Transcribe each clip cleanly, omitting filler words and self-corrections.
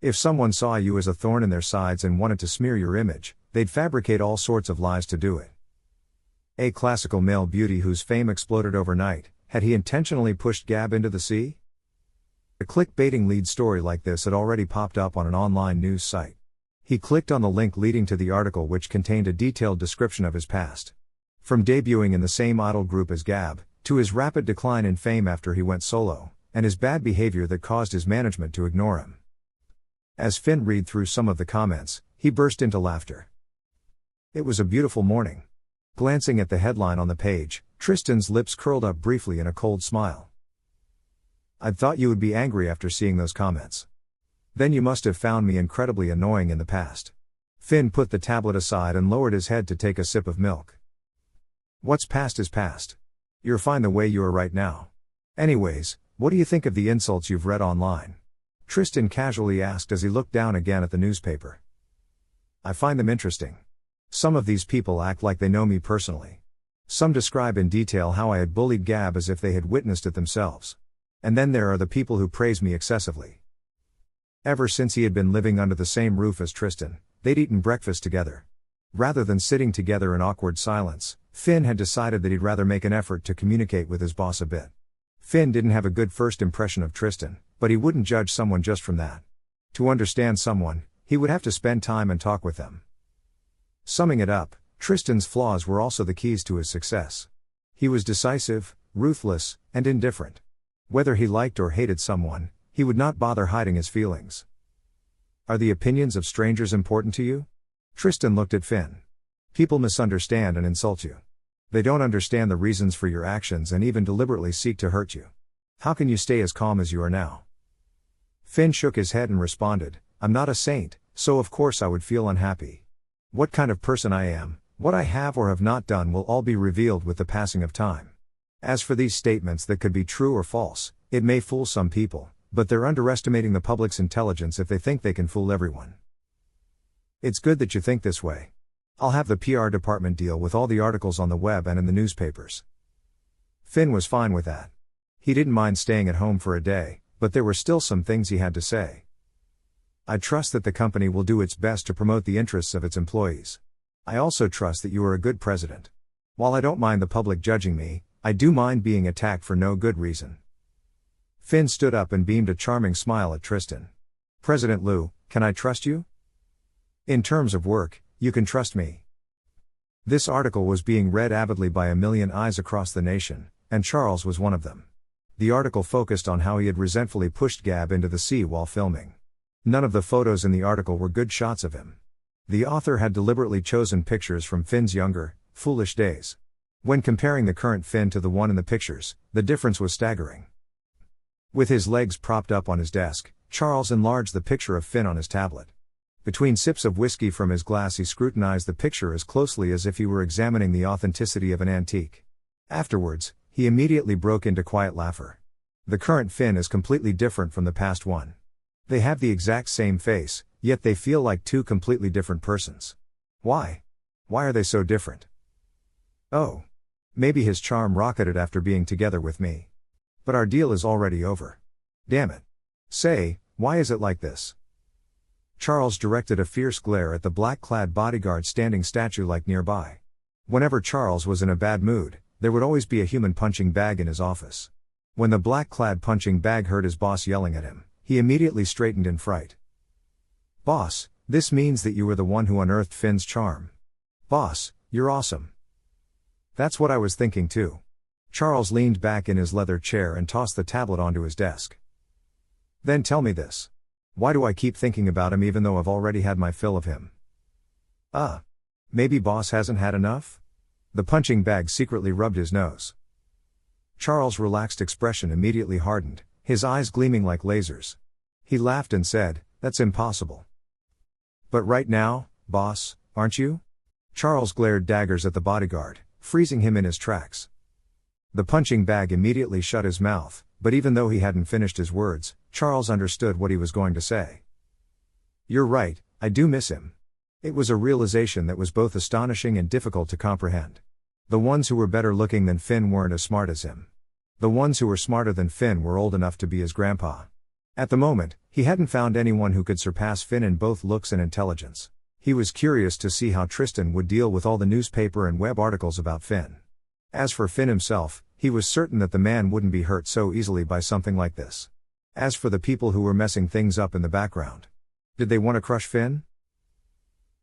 If someone saw you as a thorn in their sides and wanted to smear your image, they'd fabricate all sorts of lies to do it. A classical male beauty whose fame exploded overnight, had he intentionally pushed Gab into the sea? A clickbaiting lead story like this had already popped up on an online news site. He clicked on the link leading to the article, which contained a detailed description of his past. From debuting in the same idol group as Gab, to his rapid decline in fame after he went solo, and his bad behavior that caused his management to ignore him. As Finn read through some of the comments, he burst into laughter. It was a beautiful morning. Glancing at the headline on the page, Tristan's lips curled up briefly in a cold smile. I'd thought you would be angry after seeing those comments. Then you must have found me incredibly annoying in the past. Finn put the tablet aside and lowered his head to take a sip of milk. What's past is past. You're fine the way you are right now. Anyways, what do you think of the insults you've read online? Tristan casually asked as he looked down again at the newspaper. I find them interesting. Some of these people act like they know me personally. Some describe in detail how I had bullied Gab as if they had witnessed it themselves. And then there are the people who praise me excessively. Ever since he had been living under the same roof as Tristan, they'd eaten breakfast together. Rather than sitting together in awkward silence, Finn had decided that he'd rather make an effort to communicate with his boss a bit. Finn didn't have a good first impression of Tristan, but he wouldn't judge someone just from that. To understand someone, he would have to spend time and talk with them. Summing it up, Tristan's flaws were also the keys to his success. He was decisive, ruthless, and indifferent. Whether he liked or hated someone, he would not bother hiding his feelings. Are the opinions of strangers important to you? Tristan looked at Finn. People misunderstand and insult you. They don't understand the reasons for your actions and even deliberately seek to hurt you. How can you stay as calm as you are now? Finn shook his head and responded, I'm not a saint, so of course I would feel unhappy. What kind of person I am, what I have or have not done will all be revealed with the passing of time. As for these statements that could be true or false, it may fool some people, but they're underestimating the public's intelligence if they think they can fool everyone. It's good that you think this way. I'll have the PR department deal with all the articles on the web and in the newspapers. Finn was fine with that. He didn't mind staying at home for a day, but there were still some things he had to say. I trust that the company will do its best to promote the interests of its employees. I also trust that you are a good president. While I don't mind the public judging me, I do mind being attacked for no good reason. Finn stood up and beamed a charming smile at Tristan. President Liu, can I trust you? In terms of work, you can trust me. This article was being read avidly by a million eyes across the nation, and Charles was one of them. The article focused on how he had resentfully pushed Gab into the sea while filming. None of the photos in the article were good shots of him. The author had deliberately chosen pictures from Finn's younger, foolish days. When comparing the current Finn to the one in the pictures, the difference was staggering. With his legs propped up on his desk, Charles enlarged the picture of Finn on his tablet. Between sips of whiskey from his glass, he scrutinized the picture as closely as if he were examining the authenticity of an antique. Afterwards, he immediately broke into quiet laughter. The current Finn is completely different from the past one. They have the exact same face, yet they feel like two completely different persons. Why? Why are they so different? Oh. Maybe his charm rocketed after being together with me. But our deal is already over. Damn it. Say, why is it like this? Charles directed a fierce glare at the black-clad bodyguard standing statue-like nearby. Whenever Charles was in a bad mood, there would always be a human punching bag in his office. When the black-clad punching bag heard his boss yelling at him, he immediately straightened in fright. Boss, this means that you were the one who unearthed Finn's charm. Boss, you're awesome. That's what I was thinking too. Charles leaned back in his leather chair and tossed the tablet onto his desk. Then tell me this. Why do I keep thinking about him even though I've already had my fill of him? Maybe boss hasn't had enough? The punching bag secretly rubbed his nose. Charles' relaxed expression immediately hardened, his eyes gleaming like lasers. He laughed and said, That's impossible. But right now, boss, aren't you? Charles glared daggers at the bodyguard, freezing him in his tracks. The punching bag immediately shut his mouth, but even though he hadn't finished his words, Charles understood what he was going to say. You're right, I do miss him. It was a realization that was both astonishing and difficult to comprehend. The ones who were better looking than Finn weren't as smart as him. The ones who were smarter than Finn were old enough to be his grandpa. At the moment, He hadn't found anyone who could surpass Finn in both looks and intelligence. He was curious to see how Tristan would deal with all the newspaper and web articles about Finn. As for Finn himself, he was certain that the man wouldn't be hurt so easily by something like this. As for the people who were messing things up in the background, did they want to crush Finn?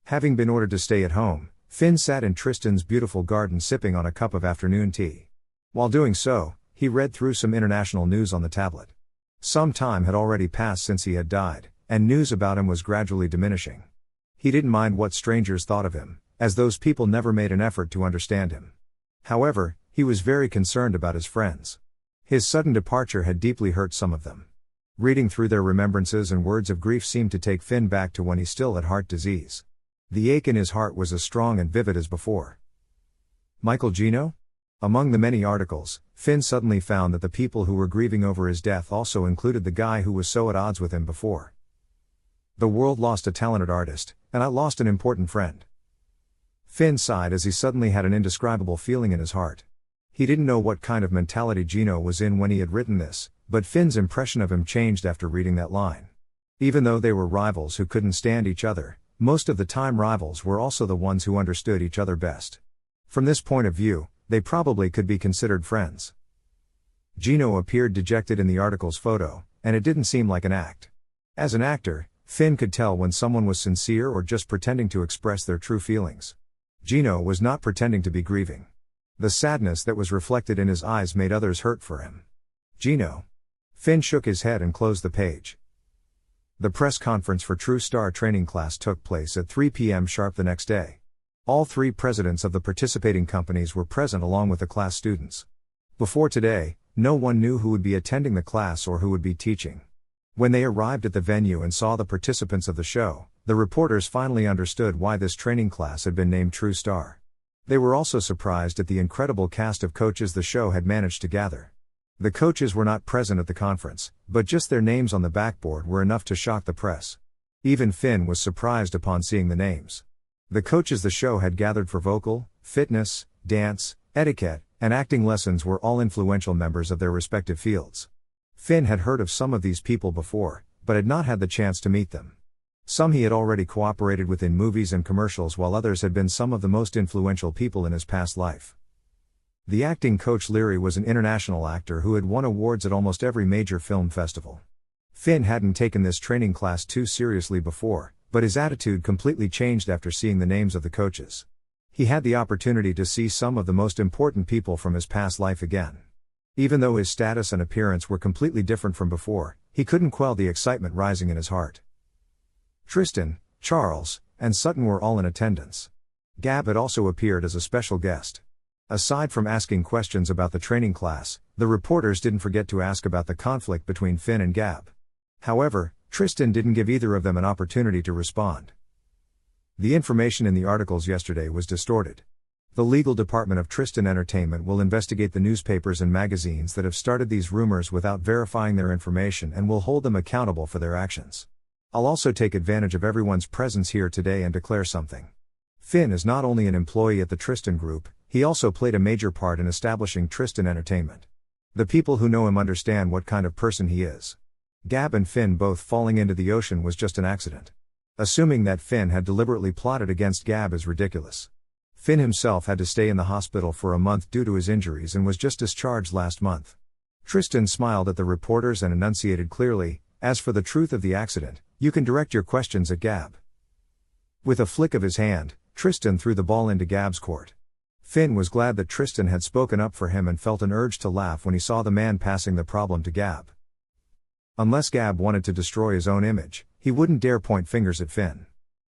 Having been ordered to stay at home, Finn sat in Tristan's beautiful garden sipping on a cup of afternoon tea. While doing so, he read through some international news on the tablet. Some time had already passed since he had died, and news about him was gradually diminishing. He didn't mind what strangers thought of him, as those people never made an effort to understand him. However, he was very concerned about his friends. His sudden departure had deeply hurt some of them. Reading through their remembrances and words of grief seemed to take Finn back to when he still had heart disease. The ache in his heart was as strong and vivid as before. Michael Gino? Among the many articles, Finn suddenly found that the people who were grieving over his death also included the guy who was so at odds with him before. The world lost a talented artist, and I lost an important friend. Finn sighed as he suddenly had an indescribable feeling in his heart. He didn't know what kind of mentality Gino was in when he had written this, but Finn's impression of him changed after reading that line. Even though they were rivals who couldn't stand each other, most of the time rivals were also the ones who understood each other best. From this point of view, they probably could be considered friends. Gino appeared dejected in the article's photo, and it didn't seem like an act. As an actor, Finn could tell when someone was sincere or just pretending to express their true feelings. Gino was not pretending to be grieving. The sadness that was reflected in his eyes made others hurt for him. Gino. Finn shook his head and closed the page. The press conference for True Star training class took place at 3 p.m. sharp the next day. All three presidents of the participating companies were present along with the class students. Before today, no one knew who would be attending the class or who would be teaching. When they arrived at the venue and saw the participants of the show, the reporters finally understood why this training class had been named True Star. They were also surprised at the incredible cast of coaches the show had managed to gather. The coaches were not present at the conference, but just their names on the backboard were enough to shock the press. Even Finn was surprised upon seeing the names. The coaches the show had gathered for vocal, fitness, dance, etiquette, and acting lessons were all influential members of their respective fields. Finn had heard of some of these people before, but had not had the chance to meet them. Some he had already cooperated with in movies and commercials, while others had been some of the most influential people in his past life. The acting coach Leary was an international actor who had won awards at almost every major film festival. Finn hadn't taken this training class too seriously before, but his attitude completely changed after seeing the names of the coaches. He had the opportunity to see some of the most important people from his past life again. Even though his status and appearance were completely different from before, he couldn't quell the excitement rising in his heart. Tristan, Charles, and Sutton were all in attendance. Gab had also appeared as a special guest. Aside from asking questions about the training class, the reporters didn't forget to ask about the conflict between Finn and Gab. However, Tristan didn't give either of them an opportunity to respond. The information in the articles yesterday was distorted. The legal department of Tristan Entertainment will investigate the newspapers and magazines that have started these rumors without verifying their information and will hold them accountable for their actions. I'll also take advantage of everyone's presence here today and declare something. Finn is not only an employee at the Tristan Group, he also played a major part in establishing Tristan Entertainment. The people who know him understand what kind of person he is. Gab and Finn both falling into the ocean was just an accident. Assuming that Finn had deliberately plotted against Gab is ridiculous. Finn himself had to stay in the hospital for a month due to his injuries and was just discharged last month. Tristan smiled at the reporters and enunciated clearly, "As for the truth of the accident, you can direct your questions at Gab." With a flick of his hand, Tristan threw the ball into Gab's court. Finn was glad that Tristan had spoken up for him and felt an urge to laugh when he saw the man passing the problem to Gab. Unless Gab wanted to destroy his own image, he wouldn't dare point fingers at Finn.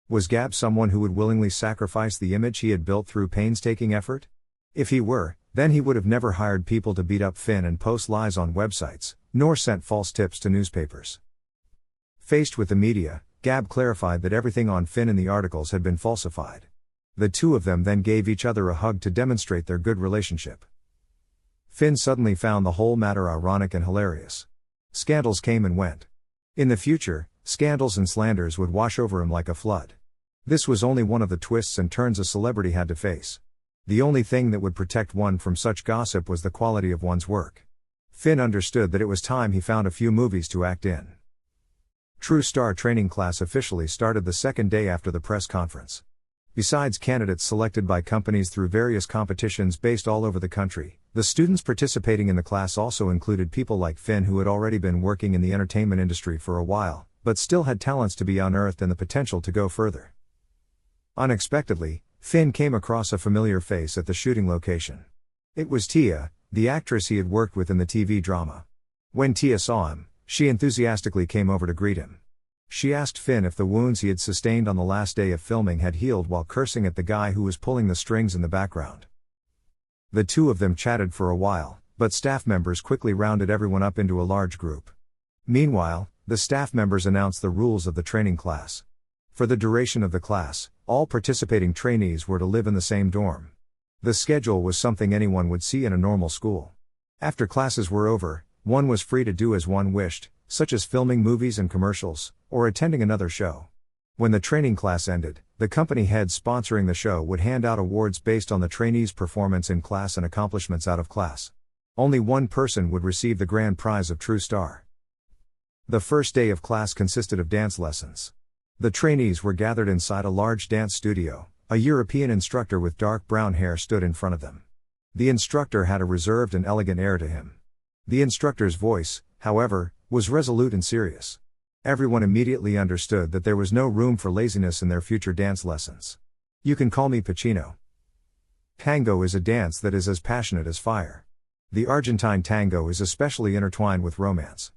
Was Gab someone who would willingly sacrifice the image he had built through painstaking effort? If he were, then he would have never hired people to beat up Finn and post lies on websites, nor sent false tips to newspapers. Faced with the media, Gab clarified that everything on Finn in the articles had been falsified. The two of them then gave each other a hug to demonstrate their good relationship. Finn suddenly found the whole matter ironic and hilarious. Scandals came and went. In the future, scandals and slanders would wash over him like a flood. This was only one of the twists and turns a celebrity had to face. The only thing that would protect one from such gossip was the quality of one's work. Finn understood that it was time he found a few movies to act in. True Star training class officially started the second day after the press conference. Besides candidates selected by companies through various competitions based all over the country, the students participating in the class also included people like Finn, who had already been working in the entertainment industry for a while, but still had talents to be unearthed and the potential to go further. Unexpectedly, Finn came across a familiar face at the shooting location. It was Tia, the actress he had worked with in the TV drama. When Tia saw him, she enthusiastically came over to greet him. She asked Finn if the wounds he had sustained on the last day of filming had healed, while cursing at the guy who was pulling the strings in the background. The two of them chatted for a while, but staff members quickly rounded everyone up into a large group. Meanwhile, the staff members announced the rules of the training class. For the duration of the class, all participating trainees were to live in the same dorm. The schedule was something anyone would see in a normal school. After classes were over, one was free to do as one wished, such as filming movies and commercials, or attending another show. When the training class ended, the company head sponsoring the show would hand out awards based on the trainees' performance in class and accomplishments out of class. Only one person would receive the grand prize of True Star. The first day of class consisted of dance lessons. The trainees were gathered inside a large dance studio. A European instructor with dark brown hair stood in front of them. The instructor had a reserved and elegant air to him. The instructor's voice, however, was resolute and serious. Everyone immediately understood that there was no room for laziness in their future dance lessons. You can call me Pacino. Tango is a dance that is as passionate as fire. The Argentine tango is especially intertwined with romance.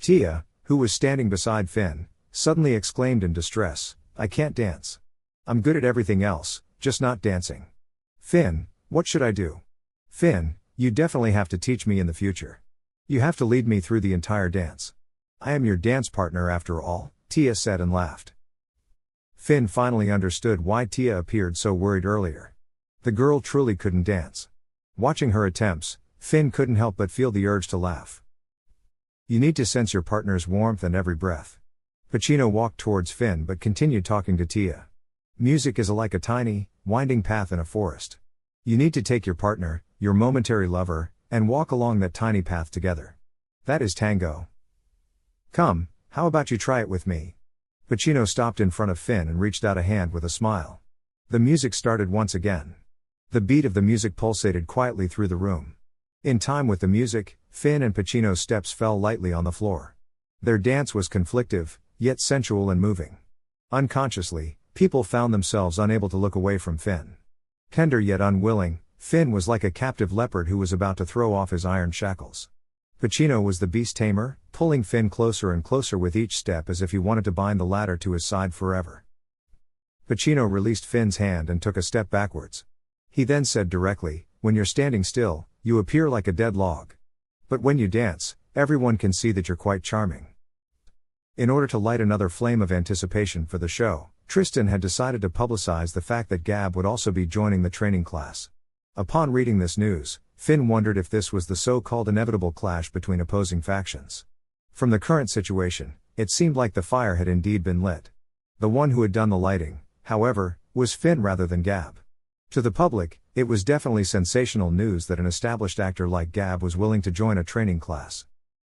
Tia, who was standing beside Finn, suddenly exclaimed in distress, "I can't dance. I'm good at everything else, just not dancing. Finn, what should I do?" "Finn, you definitely have to teach me in the future. You have to lead me through the entire dance. I am your dance partner after all," Tia said and laughed. Finn finally understood why Tia appeared so worried earlier. The girl truly couldn't dance. Watching her attempts, Finn couldn't help but feel the urge to laugh. You need to sense your partner's warmth and every breath. Pacino walked towards Finn but continued talking to Tia. Music is like a tiny, winding path in a forest. You need to take your partner, your momentary lover, and walk along that tiny path together. That is tango. Come, how about you try it with me? Pacino stopped in front of Finn and reached out a hand with a smile. The music started once again. The beat of the music pulsated quietly through the room. In time with the music, Finn and Pacino's steps fell lightly on the floor. Their dance was conflictive, yet sensual and moving. Unconsciously, people found themselves unable to look away from Finn. Tender yet unwilling, Finn was like a captive leopard who was about to throw off his iron shackles. Pacino was the beast tamer, pulling Finn closer and closer with each step as if he wanted to bind the latter to his side forever. Pacino released Finn's hand and took a step backwards. He then said directly, "When you're standing still, you appear like a dead log. But when you dance, everyone can see that you're quite charming." In order to light another flame of anticipation for the show, Tristan had decided to publicize the fact that Gab would also be joining the training class. Upon reading this news, Finn wondered if this was the so-called inevitable clash between opposing factions. From the current situation, it seemed like the fire had indeed been lit. The one who had done the lighting, however, was Finn rather than Gab. To the public, it was definitely sensational news that an established actor like Gab was willing to join a training class.